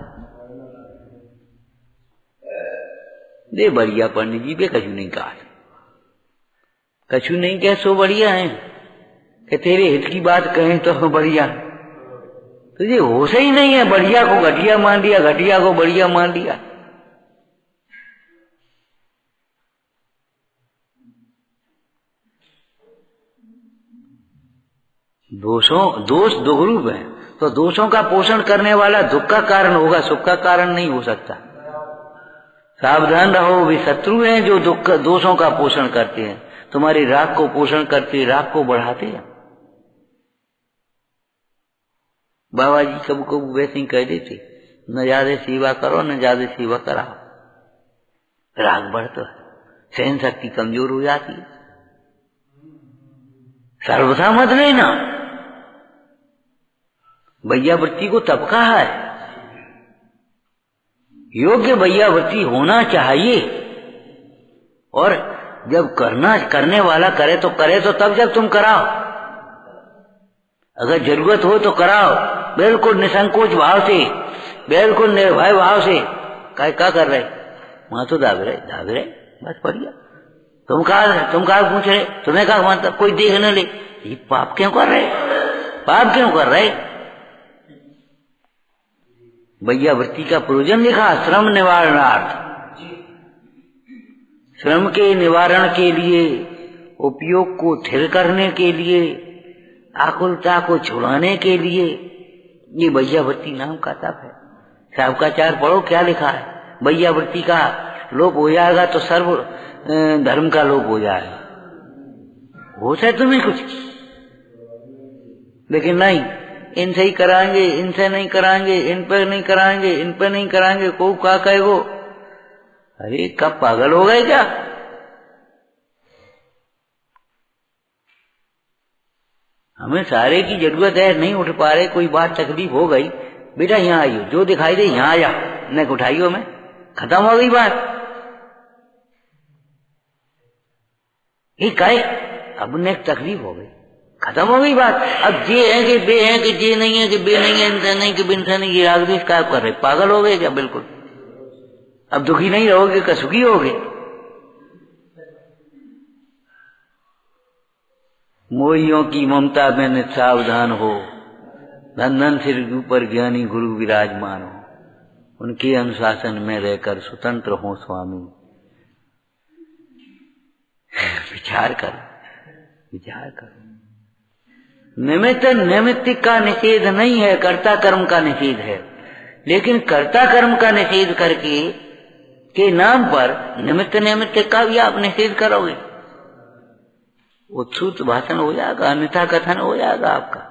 दे बढ़िया पंडित जी पे कछु नहीं कहा, कछु नहीं कह सो बढ़िया है कि तेरे हित की बात कहें तो बढ़िया। तुझे होश ही नहीं है, बढ़िया को घटिया मान दिया, घटिया को बढ़िया मान दिया। दोष दोहरूप है, तो दोषों का पोषण करने वाला दुख का कारण होगा, सुख का कारण नहीं हो सकता। सावधान रहो, वे शत्रु हैं जो दोषों का पोषण करते हैं। तुम्हारे राग को पोषण करते, राग को बढ़ाते हैं। बाबा जी कब कब वैसे ही कह देते, न ज्यादा सेवा करो न ज्यादा सेवा कराओ, राग बढ़ता है, सहन शक्ति कमजोर हो जाती है। सर्वथा मत लेना। वैयावृत्ति को तब कहा है, योग्य वैयावृत्ति होना चाहिए। और जब करने वाला करे तो तब जब तुम कराओ, अगर जरूरत हो तो कराओ, बिल्कुल निसंकोच भाव से, बिल्कुल निर्भय भाव से। क्या कर रहे? वहां तो दाग रहे बस बढ़िया। तुम कहा पूछ रहे, तुम्हें कहा मतलब कोई देख न ले, ये पाप क्यों कर रहे? पाप क्यों कर रहे? वैयावृत्ति का प्रयोजन लिखा, श्रम निवारणार्थ, श्रम के निवारण के लिए, उपयोग को स्थिर करने के लिए, आकुलता को छुड़ाने के लिए। ये वैयावृत्ति नाम का तप है। शावकाचार पढ़ो क्या लिखा है। वैयावृत्ति का लोप हो जाएगा तो सर्व धर्म का लोप हो जाएगा। हो सकता तुम्हें कुछ, लेकिन नहीं, इनसे ही कराएंगे, इनसे नहीं कराएंगे, इन पर नहीं कराएंगे, इन पर नहीं कराएंगे, को क्या कहेगो? अरे कब पागल हो गए क्या? हमें सारे की जरूरत है, नहीं उठ पा रहे, कोई बात तकलीफ हो गई, बेटा यहाँ आइयो, जो दिखाई दे यहाँ आ जा, न उठाइयो, मैं खत्म हो गई बात। एक है, अब ने तकलीफ हो गई, खत्म हो गई बात। अब ये है कि बे है कि ये नहीं है कि बे नहीं है, इंसान नहीं कि बिन नहीं, ये राग द्वेष क्या कर रहे? पागल हो गए क्या? बिल्कुल। अब दुखी नहीं रहोगे क्या सुखी होगे? मोहियों की ममता में सावधान हो, धन धन सिर ऊपर ज्ञानी गुरु विराजमान हो, उनके अनुशासन में रहकर स्वतंत्र हो स्वामी। विचार करो, विचार करो। निमित्त नैमित्तिक का निषेध नहीं है, कर्ता कर्म का निषेध है। लेकिन कर्ता कर्म का निषेध करके के नाम पर निमित्त नैमित्तिक का भी आप निषेध करोगे, उत्सुत भाषण हो जाएगा, अन्यथा कथन हो जाएगा आपका।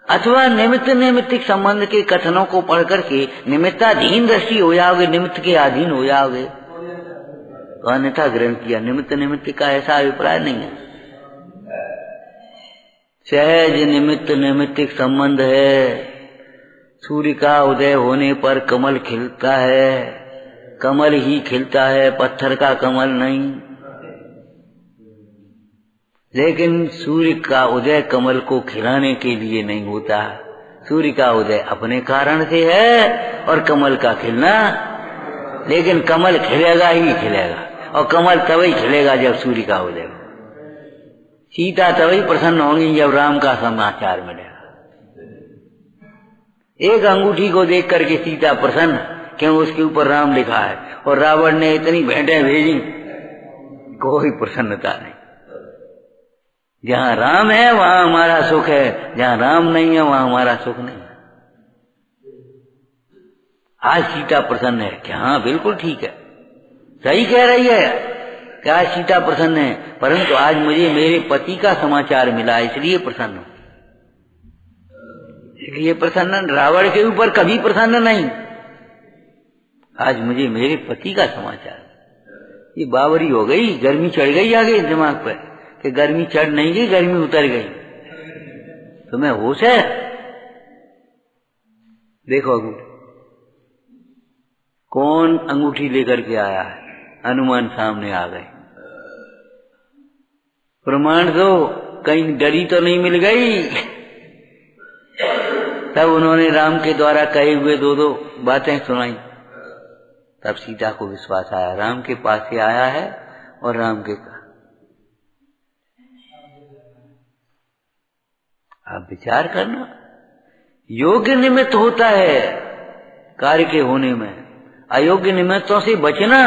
अथवा निमित्त नैमित्तिक संबंध के कथनों को पढ़ करके निमित्ताधीन दृष्टि हो जाओगे, निमित्त के अधीन हो जाओगे, तो अन्यथा ग्रहण किया। निमित्त नैमित्तिक का ऐसा अभिप्राय नहीं है। सहज निमित्त नैमित्तिक संबंध है। सूर्य का उदय होने पर कमल खिलता है, कमल ही खिलता है, पत्थर का कमल नहीं। लेकिन सूर्य का उदय कमल को खिलाने के लिए नहीं होता। सूर्य का उदय अपने कारण से है और कमल का खिलना, लेकिन कमल खिलेगा ही खिलेगा, और कमल तभी खिलेगा जब सूर्य का उदय हो। सीता तभी प्रसन्न होंगी जब राम का समाचार मिलेगा। एक अंगूठी को देख करके सीता प्रसन्न, क्यों उसके ऊपर राम लिखा है, और रावण ने इतनी भेंटें भेजी, कोई प्रसन्नता नहीं। जहाँ राम है वहाँ हमारा सुख है, जहाँ राम नहीं है वहाँ हमारा सुख नहीं है। आज सीता प्रसन्न है क्या? हाँ बिल्कुल ठीक है, सही कह रही है कि आज सीता प्रसन्न है, परंतु आज मुझे मेरे पति का समाचार मिला इसलिए प्रसन्न हूं। इसलिए प्रसन्न, रावण के ऊपर कभी प्रसन्न नहीं। आज मुझे मेरे पति का समाचार। ये बावरी हो गई, गर्मी चढ़ गई आगे दिमाग पर कि गर्मी चढ़ नहीं गई, गर्मी उतर गई। तुम्हें होश है? देखो अंगूठी, कौन अंगूठी लेकर के आया है? हनुमान सामने आ गए। प्रमाण दो, कहीं डरी तो नहीं मिल गई। तब उन्होंने राम के द्वारा कहे हुए दो बातें सुनाई। तब सीता को विश्वास आया, राम के पास से आया है और राम के कहा। आप विचार करना, योग्य निमित्त होता है कार्य के होने में, अयोग्य निमित्तों से बचना।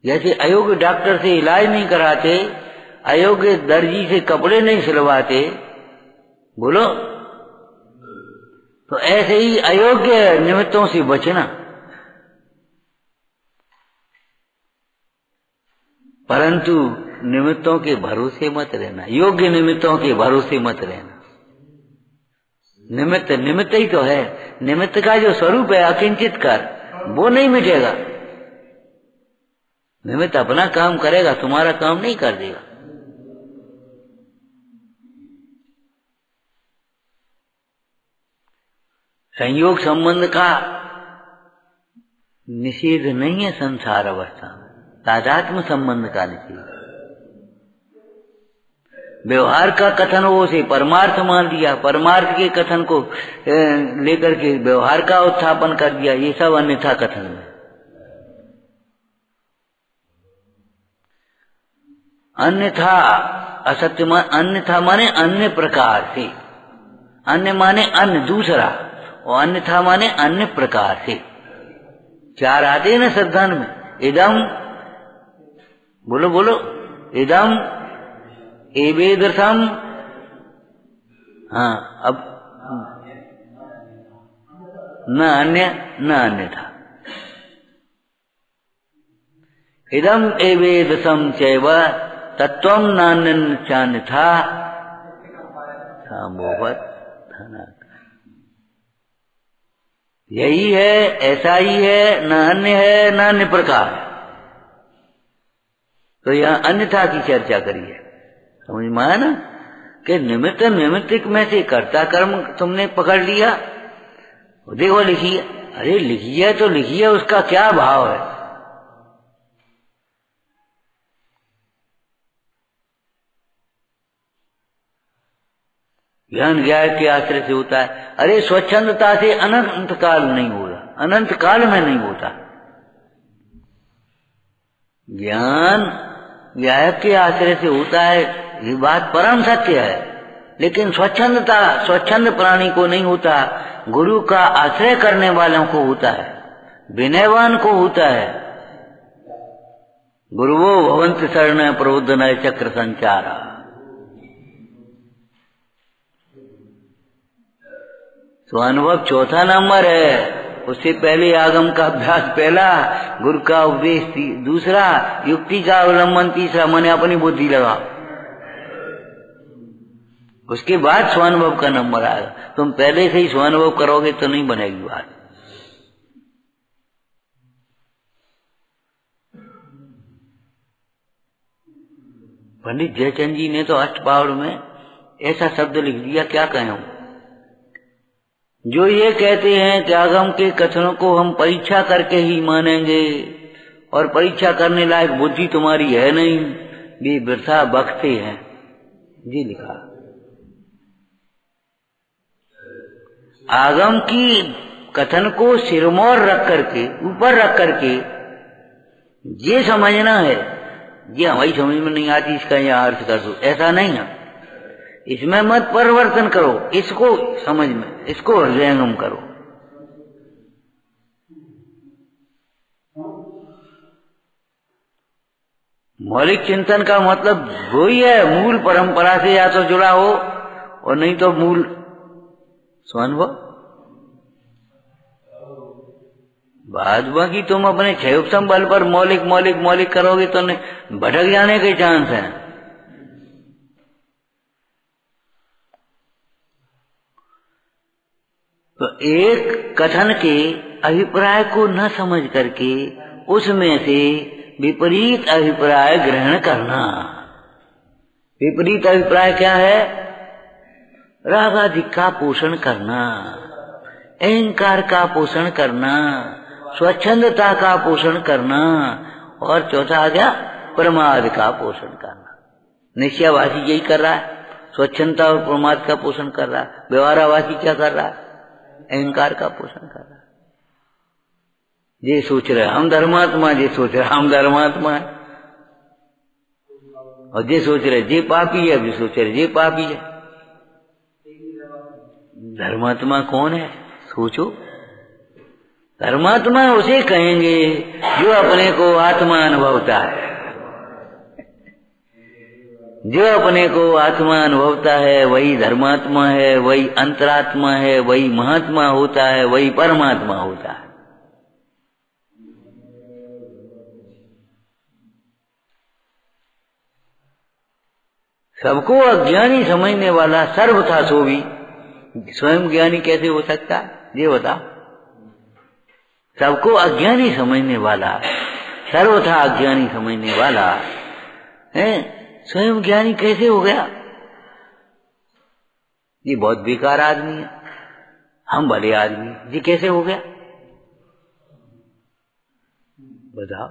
जैसे अयोग्य डॉक्टर से इलाज नहीं कराते, अयोग्य दर्जी से कपड़े नहीं सिलवाते, बोलो, तो ऐसे ही अयोग्य निमित्तों से बचना। परंतु निमित्तों के भरोसे मत रहना, योग्य निमित्तों के भरोसे मत रहना। निमित्त निमित्त ही तो है, निमित्त का जो स्वरूप है अकिंचित कर, वो नहीं मिटेगा। निमित्त अपना काम करेगा, तुम्हारा काम नहीं कर देगा। संयोग संबंध का निषेध नहीं है संसार अवस्था में, तादात्म्य संबंध का निषेध। व्यवहार का कथन हो उसे परमार्थ मान दिया, परमार्थ के कथन को लेकर के व्यवहार का उत्थापन कर दिया, ये सब अन्यथा कथन है। अन्यथा असत्य, अन्यथा माने अन्य प्रकार से, अन्य माने अन्य दूसरा, और अन्यथा माने अन्य प्रकार से। चार आते ना श्रद्धान में, इदम, बोलो बोलो, इदम एवेदर्थम। हाँ, अब न अन्य न अन्यथा। इदम एवेदसम चैव तत्वम नान्यं चान्यथा संभवत धना। यही है, ऐसा ही है, न अन्य है न अन्य प्रकार। तो यहाँ अन्यथा की चर्चा करिए, समझ में आया ना कि निमित्त नैमित्तिक में से कर्ता कर्म तुमने पकड़ लिया। देखो लिखिए, अरे लिखिए तो लिखिए, उसका क्या भाव है? ज्ञान ज्ञान के आश्रय से होता है। अरे स्वच्छंदता से अनंत काल नहीं होगा, अनंत काल में नहीं होता। ज्ञान व्यायक के आश्रय से होता है, ये बात परम सत्य है। लेकिन स्वच्छंद प्राणी को नहीं होता, गुरु का आश्रय करने वालों को होता है, विनयवान को होता है। गुरुवो भवन्ति शरण प्रबोधन चक्र संचारा। स्वानुभव चौथा नंबर है। उससे पहले आगम का अभ्यास पहला, गुरु का उपदेश दूसरा, युक्ति का अवलंबन तीसरा, मैंने अपनी बुद्धि लगा। उसके बाद स्वानुभव का नंबर आएगा। तुम पहले से ही स्वानुभव करोगे तो नहीं बनेगी बात। पंडित जयचंद जी ने तो अष्टपावड़ में ऐसा शब्द लिख दिया, क्या कहें। जो ये कहते हैं कि आगम के कथनों को हम परीक्षा करके ही मानेंगे और परीक्षा करने लायक बुद्धि तुम्हारी है नहीं, वे वृथा बकते हैं। जी लिखा, आगम की कथन को सिरमौर रख करके, ऊपर रख करके ये समझना है, ये हमारी समझ में नहीं आती, इसका यह अर्थ कर दो, ऐसा नहीं है। इसमें मत परिवर्तन करो, इसको समझ में, इसको हृदयंगम करो। मौलिक चिंतन का मतलब वही है, मूल परंपरा से या तो जुड़ा हो और नहीं तो मूल स्वानुभव। बाद बाकी तुम अपने क्षयोक्षम बल पर मौलिक मौलिक मौलिक करोगे तो भटक जाने के चांस हैं। तो एक कथन के अभिप्राय को न समझ करके उसमें से विपरीत अभिप्राय ग्रहण करना। विपरीत अभिप्राय क्या है? राग आदि का पोषण करना, अहंकार का पोषण करना, स्वच्छंदता का पोषण करना, और चौथा आ गया प्रमाद का पोषण करना। निश्चयवासी यही कर रहा है, स्वच्छंदता और प्रमाद का पोषण कर रहा है। व्यवहारवासी क्या कर रहा है? अहंकार का पोषण कर रहा है। ये सोच रहे हम धर्मात्मा, ये सोच रहे हम धर्मात्मा है, और ये सोच रहे ये पापी है, भी सोच रहे ये पापी है। धर्मात्मा कौन है? सोचो। धर्मात्मा उसे कहेंगे जो अपने को आत्मा अनुभवता है। जो अपने को आत्मा अनुभवता है वही धर्मात्मा है, वही अंतरात्मा है, वही महात्मा होता है, वही परमात्मा होता है। सबको अज्ञानी समझने वाला सर्वथा सो भी स्वयं ज्ञानी कैसे हो सकता है? ये बताओ। सबको अज्ञानी समझने वाला, सर्वथा अज्ञानी समझने वाला है, स्वयं ज्ञानी कैसे हो गया? ये बहुत बेकार आदमी है, हम भले आदमी, ये कैसे हो गया? बताओ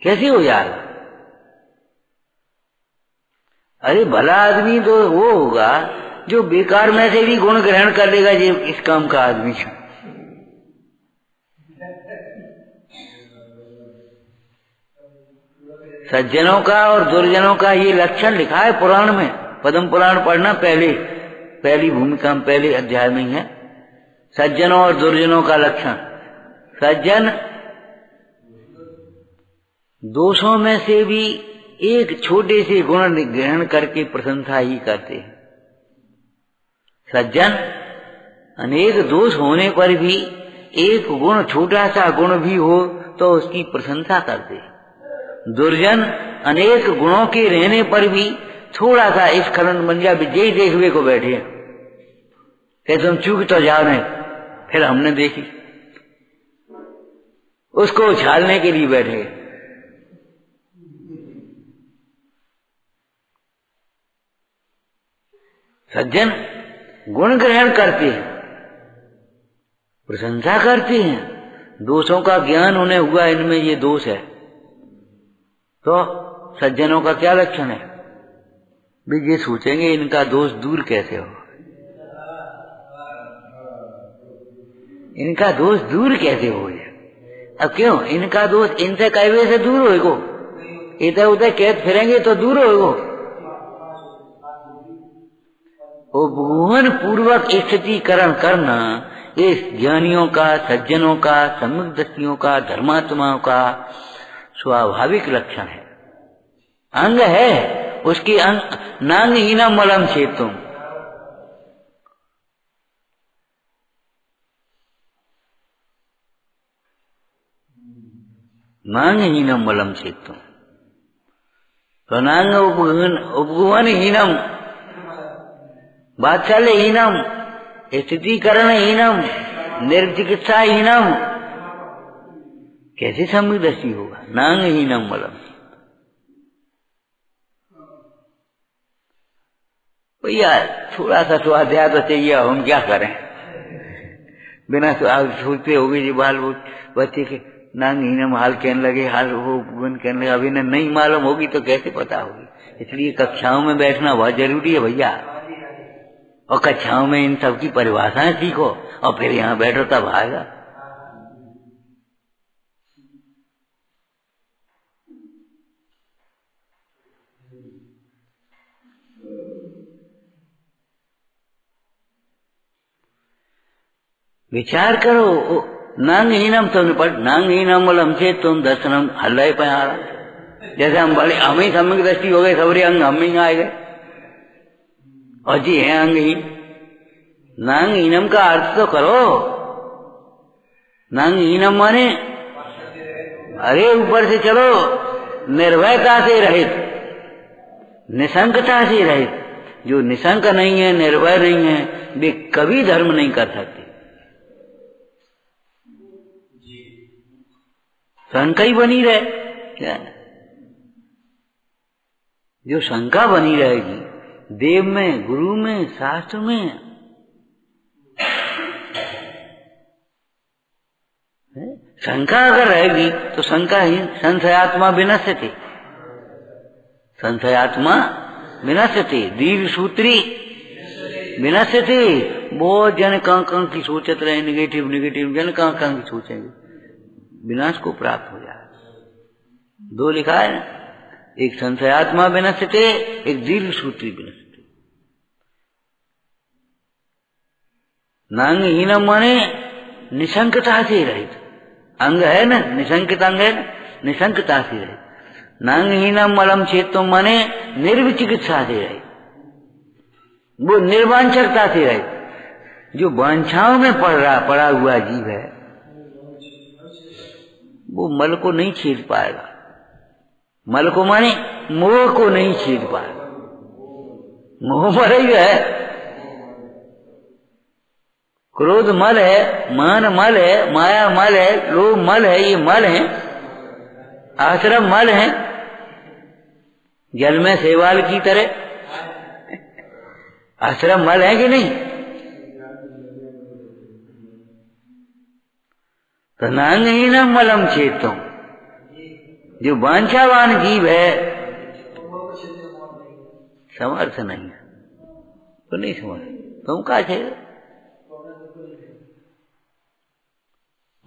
कैसे हो जाएगा? अरे भला आदमी तो वो होगा जो बेकार में से भी गुण ग्रहण कर लेगा, ये इस काम का आदमी है। सज्जनों का और दुर्जनों का ये लक्षण लिखा है पुराण में। पद्म पुराण पढ़ना, पहली भूमिका में, पहले अध्याय में ही है। सज्जनों और दुर्जनों का लक्षण। सज्जन दोषों में से भी एक छोटे से गुण ग्रहण करके प्रशंसा ही करते हैं। सज्जन अनेक दोष होने पर भी एक गुण, छोटा सा गुण भी हो तो उसकी प्रशंसा करते हैं। दुर्जन अनेक गुणों के रहने पर भी थोड़ा सा स्खलन बन गया, विजय देखने को बैठे कि तुम चूक तो जा रहे, फिर हमने देखी, उसको उछालने के लिए बैठे। सज्जन गुण ग्रहण करते हैं, प्रशंसा करते हैं, दोषों का ज्ञान उन्हें हुआ, इनमें ये दोष है। तो सज्जनों का क्या लक्षण है? भी ये सोचेंगे इनका दोष दूर कैसे हो, इनका दोष दूर कैसे हो। अब क्यों इनका दोष इनसे कैसे से दूर होएगो? इधर उधर कैद फिरेंगे तो दूर होगो। उपगुहन पूर्वक स्थितिकरण करना ये ज्ञानियों का, सज्जनों का, सम्यक दृष्टियों का, धर्मात्माओं का स्वाभाविक लक्षण है, अंग है उसकी। अंग नांग हीनम मलम चेतुम, नांग हीनम मलम चेतुम। तो नांग उपगुहन हीनम, वात्सल्य हीनम, स्थितिकरण हीनम, निर्चिकित्सा हीनम, कैसे सम्यक दृष्टि होगा? नांग हीनम मलम। भैया थोड़ा सा स्वाध्याय तो चाहिए, हम क्या करें? बिना सोचते हो गए जी बाल बच्चे के नांग हीनम हाल कहने लगे, हाल वो कहने लगे, अभी नहीं मालूम होगी तो कैसे पता होगी? इसलिए कक्षाओं में बैठना बहुत जरूरी है भैया, और कक्षाओं में इन सब की परिभाषाएं सीखो और फिर यहाँ बैठो तब आएगा। विचार करो, नांग हीनम तुमने पढ़, नांग हीनम मलम से तुम दर्शनम हल्ला पे आ रहा। जैसे हम बड़े हम ही सम्यक दृष्टि हो गए, सबरे अंग हम ही आ गए और जी है अंगहीन। नांग हीनम का अर्थ तो करो। नांग हीनम माने अरे ऊपर से चलो, निर्भयता से रहित, निशंकता से रहित। जो निशंक नहीं है, निर्भय नहीं है, वे कभी धर्म नहीं कर सकते। शंका ही बनी रहे क्या? जो शंका बनी रहेगी देव में, गुरु में, शास्त्र में, शंका अगर रहेगी तो शंका ही संशयात्मा विनश्यति, संशयात्मा विनश्यति, दीर्घ सूत्री विनश्यति। बहुत जन कहाँ की सोचत रहे, निगेटिव निगेटिव, जन कहाँ की सोचेंगे, विनाश को प्राप्त हो जाए। दो लिखा है ना, एक संशयात्मा विनश्यति, एक दीर्घ सूत्री विनश्यति। नांग हीनम माने निशंकता से रहित, अंग है ना, निशंकित अंग है ना, निशंकता से रहित। नांग हीनम मलम चेतुम माने निर्विचिकित्सा से रहित, वो निर्वांछकता से रहित। जो वांछाओं में पड़ा हुआ जीव है वो मल को नहीं छेद पाएगा। मल को माने मोह को नहीं छेद पाएगा। मोह मल ही है, क्रोध मल है, मान मल है, माया मल है, लोभ मल है, ये मल है। आश्रम मल है, जल में शैवाल की तरह। आश्रम मल है कि नहीं? तो नांग हीनम मलम चेतुम, जो वांछावान जीव है समर्थ नहीं है, तो नहीं समझ, तुम का छे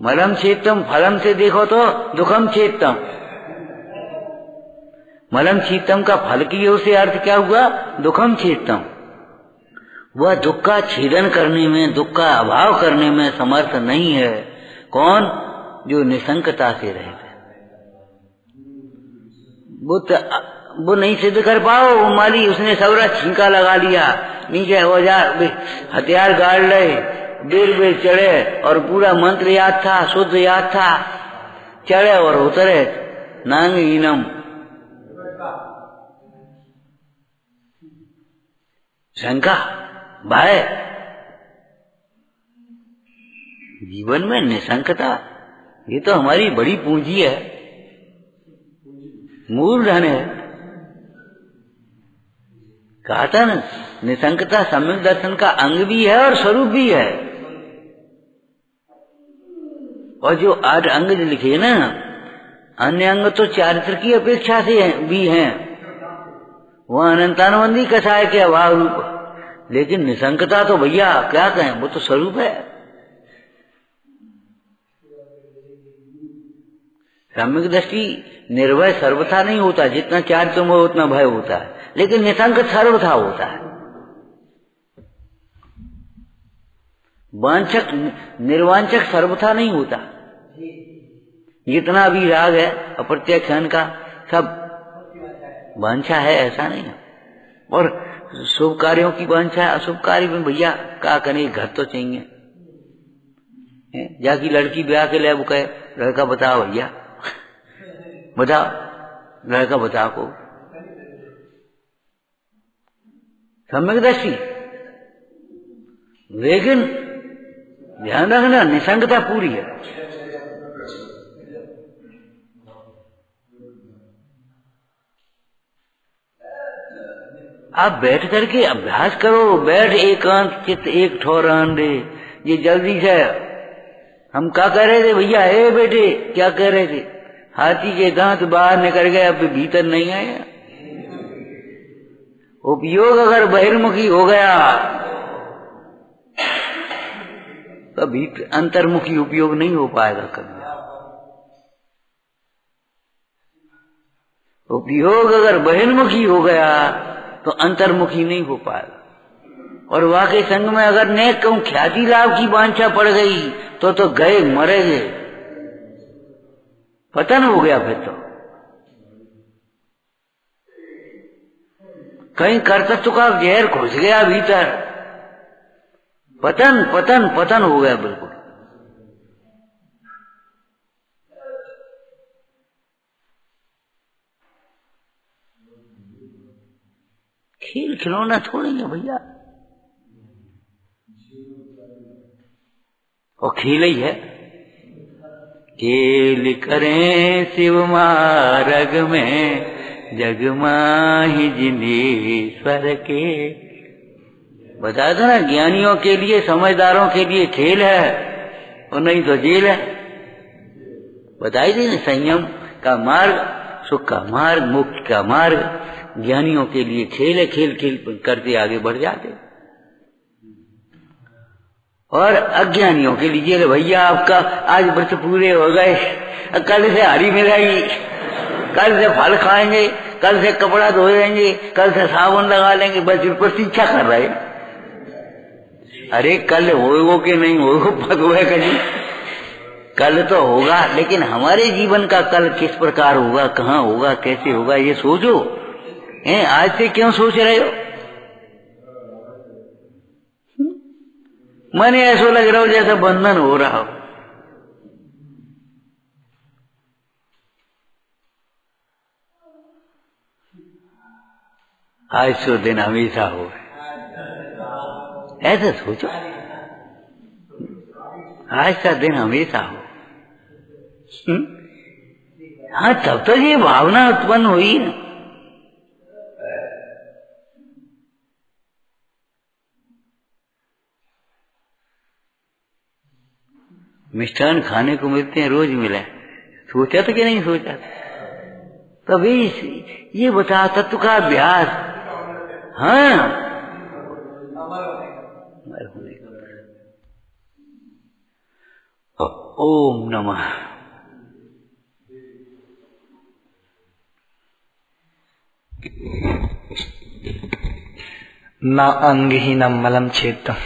मलम चेतम। फलम से देखो तो दुखम चेतम। मलम चेतम का फल की ओर से अर्थ क्या हुआ? दुखम चेतम। वह दुख का छेदन करने में, दुख का अभाव करने में समर्थ नहीं है। कौन? जो निशंकता से रहते। वो नहीं सिद्ध कर पाओ। वो माली उसने सबरा छींका लगा लिया, नीचे औजार हथियार गाड़ ले, बेर चढ़े और पूरा मंत्र याद था, शुद्ध याद था, चढ़े और उतरे। नांग हीनम, शंका, भय। जीवन में निशंकता ये तो हमारी बड़ी पूंजी है, मूलधन है। कहा था ना, निशंकता सम्यक दर्शन का अंग भी है और स्वरूप भी है। और जो 8 अंग जो लिखे ना, अन्य अंग तो चारित्र की अपेक्षा से भी हैं, वह अनंतानुबंधी कसाय के अभाव रूप। लेकिन निशंकता तो भैया क्या कहें, वो तो स्वरूप है। सम्यक दृष्टि निर्भय सर्वथा नहीं होता, जितना चार्ज तुम हो उतना भय होता है, लेकिन निसंक सर्वथा होता है। वांछक निर्वांछक सर्वथा नहीं होता। जितना भी राग है अप्रत्यक्ष का सब वांछा है, ऐसा नहीं है। और शुभ कार्यों की वांछा है, अशुभ कार्य में भैया क्या करें, घर तो चाहिए। जाकी लड़की ब्याह के लिए वो कहे लड़का बताओ भैया, बताओ लड़का बताओ को सम्यक दृष्टि, लेकिन ध्यान रखना निसंगता पूरी है। आप बैठ करके अभ्यास करो, बैठ एकांत चित्त एक ठौर आंधे। ये जल्दी से हम क्या कह रहे थे भैया, हे बेटे क्या कह रहे थे, हाथी के दांत बाहर निकल गए, अब भीतर नहीं आए। उपयोग अगर बहिर्मुखी हो गया तो अंतर्मुखी उपयोग नहीं हो पाएगा कभी। उपयोग अगर बहिर्मुखी हो गया तो अंतर्मुखी नहीं हो पाएगा। और वाकई संग में अगर नेक कहूं ख्याति लाभ की वांछा पड़ गई तो गए मरे गए, पतन हो गया। फिर तो कहीं कर्तृत्व का जहर घुस गया भीतर, पतन पतन पतन हो गया बिल्कुल। खेल खिलौना थोड़ी है भैया, और खेल ही है। खेल करें शिव मार्ग में जगमाहि जिनेश्वर के। बताया था ना, ज्ञानियों के लिए समझदारों के लिए खेल है और नहीं तो जेल है। बताई थी ना, संयम का मार्ग, सुख का मार्ग, मुक्ति का मार्ग ज्ञानियों के लिए खेल है। खेल खेल करते आगे बढ़ जाते। और अज्ञानियों के लिए भैया आपका आज व्रत पूरे हो गए, कल से हरी मिलाई, कल से फल खाएंगे, कल से कपड़ा धो लेंगे, कल से साबुन लगा लेंगे, बस प्रतीक्षा कर रहे। अरे कल होगा कि नहीं होगा पता है कभी, कल तो होगा, लेकिन हमारे जीवन का कल किस प्रकार होगा, कहाँ होगा, कैसे होगा, ये सोचो। आज से क्यों सोच रहे हो? मन ऐसा लग रहा हो जैसा बंधन हो रहा हो। आज सो दिन हमेशा हो, ऐसा सोचो। आज का दिन हमेशा हो। हाँ, तब तक ये भावना उत्पन्न हुई है। मिष्ठान खाने को मिलते हैं, रोज मिले, सोचा था कि नहीं सोचा था? तभी ये बता तत्व का अभ्यास। हाँ, ओम नमः। न अंगहीनम मलम छेदम।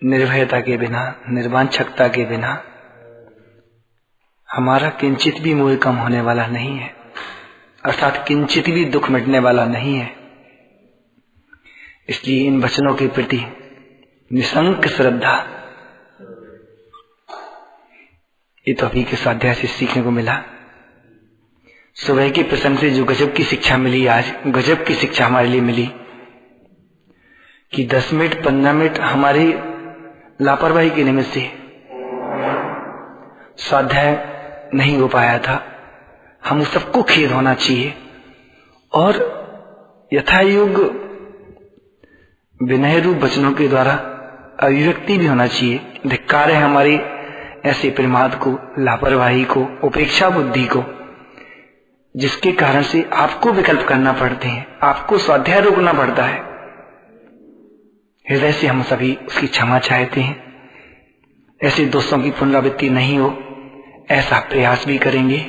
निर्भयता के बिना, निर्वांछकता के बिना हमारा किंचित भी मोह कम होने वाला नहीं है, अर्थात किंचित भी दुख मिटने वाला नहीं है। इसलिए इन वचनों के प्रति निसंक श्रद्धा, ये तो अभी के स्वाध्याय से सीखने को मिला। सुबह के प्रसंग से जो गजब की शिक्षा मिली, आज गजब की शिक्षा हमारे लिए मिली कि 10 मिनट 15 मिनट हमारी लापरवाही के निमित्त से स्वाध्याय नहीं हो पाया था। हम सबको खेद होना चाहिए और यथायोग विनय रूप वचनों के द्वारा अभिव्यक्ति भी होना चाहिए। धिक्कार है हमारी ऐसे प्रमाद को, लापरवाही को, उपेक्षा बुद्धि को, जिसके कारण से आपको विकल्प करना पड़ते हैं, आपको स्वाध्याय रोकना पड़ता है। हृदय से हम सभी उसकी क्षमा चाहते हैं। ऐसे दोस्तों की पुनरावृत्ति नहीं हो, ऐसा प्रयास भी करेंगे।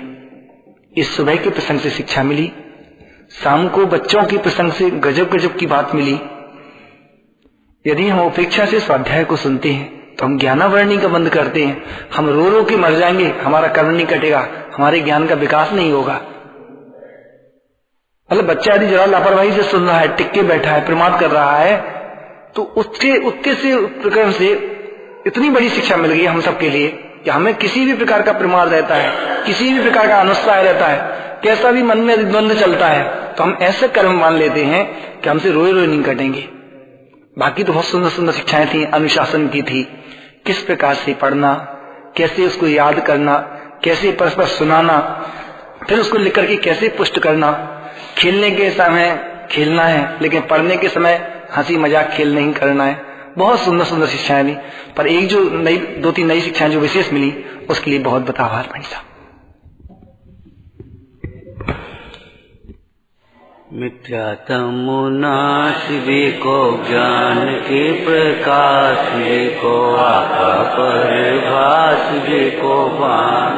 इस सुबह के प्रसंग से शिक्षा मिली, शाम को बच्चों के प्रसंग से गजब गजब की बात मिली। यदि हम उपेक्षा से स्वाध्याय को सुनते हैं तो हम ज्ञानावरणी का बंद करते हैं, हम रो रो के मर जाएंगे, हमारा कर्म नहीं कटेगा, हमारे ज्ञान का विकास नहीं होगा। मतलब बच्चा यदि जरा लापरवाही से सुन रहा है, टिक के बैठा है, प्रमाद कर रहा है, तो उसके से प्रकरण से इतनी बड़ी शिक्षा मिल गई हम सबके लिए कि हमें किसी भी प्रकार का प्रमाद रहता है, किसी भी प्रकार का अनुत्साह रहता है, कैसा भी मन में द्वंद्व चलता है, तो हम ऐसे कर्म मान लेते हैं कि हमसे रोए रोए नहीं कटेंगे। बाकी तो बहुत सुंदर सुंदर शिक्षाएं थी, अनुशासन की थी, किस प्रकार से पढ़ना, कैसे उसको याद करना, कैसे परस्पर सुनाना, फिर उसको लिख करके कैसे पुष्ट करना, खेलने के समय खेलना है लेकिन पढ़ने के समय हंसी मजाक खेल नहीं करना है। बहुत सुंदर सुंदर शिक्षाएं दी, पर एक जो नई 2-3 नई शिक्षाएं जो विशेष मिली उसके लिए बहुत बतावार भाई साहब। मिथ्यात्म नाश को ज्ञान के प्रकाश को आपा परिभाष को भान